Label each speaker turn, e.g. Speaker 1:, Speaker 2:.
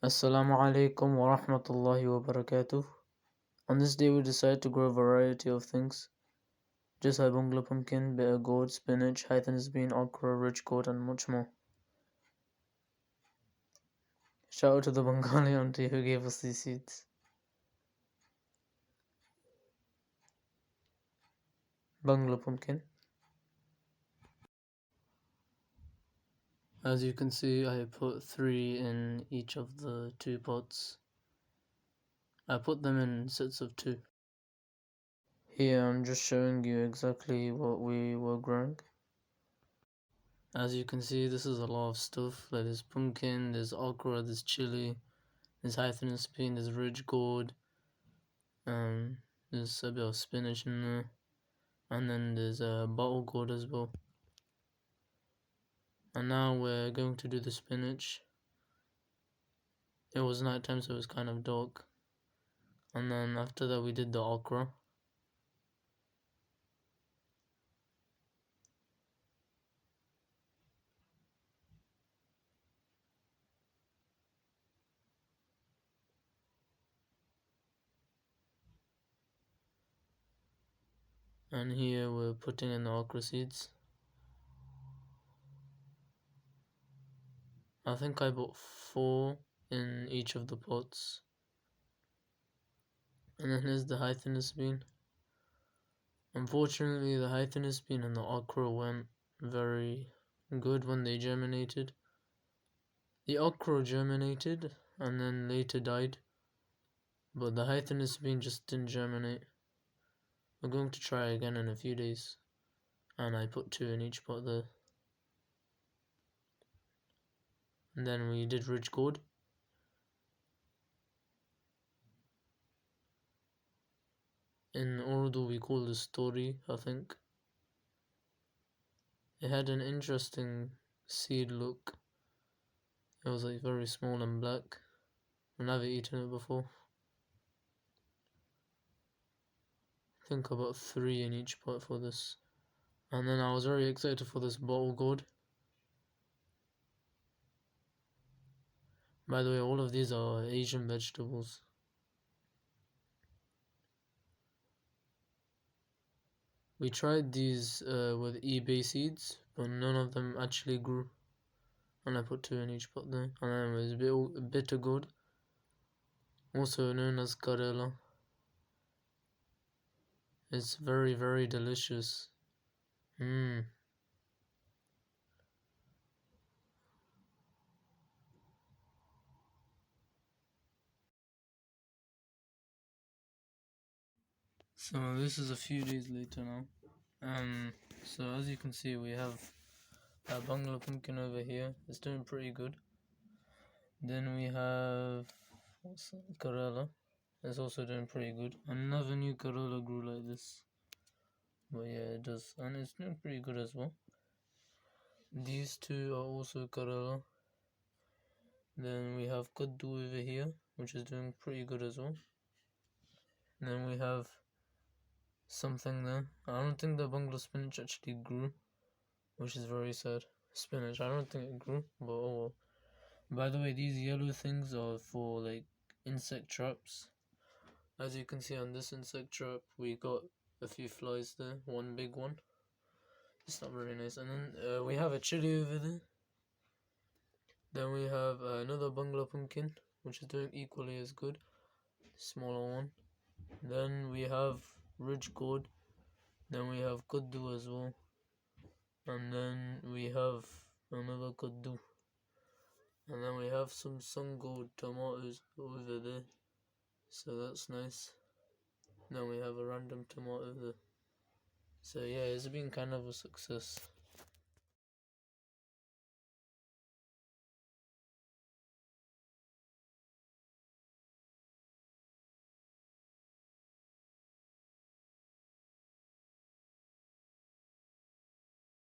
Speaker 1: Assalamu alaikum wa rahmatullahi wa barakatuh. On this day we decided to grow a variety of things. Just like bungalow pumpkin, bitter gourd, spinach, hythanus bean, okra, rich gourd and much more. Shout out to the Bengali auntie who gave us these seeds. Bungalow pumpkin. As you can see, I put 3 in each of the 2 pots. I put them in sets of 2. Here I'm just showing you exactly what we were growing. As you can see, this is a lot of stuff. Like there's pumpkin, there's okra, there's chili, there's hythanus bean, there's ridge gourd, there's a bit of spinach in there, and then there's a bottle gourd as well. And now we're going to do the spinach. It was night time, so it was kind of dark. And then after that we did the okra. And here we're putting in the okra seeds. I think I put 4 in each of the pots. And then here's the hythanus bean. Unfortunately, the hythanus bean and the okra weren't very good when they germinated. The okra germinated and then later died, but the hythanus bean just didn't germinate. We're going to try again in a few days, and I put 2 in each pot there. And then we did ridge gourd. In Urdu we call this tori, I think. It had an interesting seed look. It was like very small and black. I've never eaten it before. I think about 3 in each pot for this. And then I was very excited for this bottle gourd. By the way, all of these are Asian vegetables. We tried these with eBay seeds, but none of them actually grew. And I put 2 in each pot there. And then there's bitter gourd, also known as Karela. It's very, very delicious. So this is a few days later now. So as you can see, we have a bungalow pumpkin over here. It's doing pretty good. Then we have Karela. It's also doing pretty good. Another new Karela grew like this. But yeah, it does. And it's doing pretty good as well. These 2 are also Karela. Then we have Kaddu over here, which is doing pretty good as well. And then we have something there. I don't think the bungalow spinach actually grew, which is very sad. Spinach, I don't think it grew, but oh well. By the way, these yellow things are for like insect traps. As you can see on this insect trap, we got a few flies there, one big one. It's not very nice. And then we have a chili over there. Then we have another bungalow pumpkin, which is doing equally as good. Smaller one. Then we have ridge gourd. Then we have kuddu as well. And then we have another kuddu. And then we have some sun gold tomatoes over there. So that's nice. Then we have a random tomato there. So yeah, it's been kind of a success.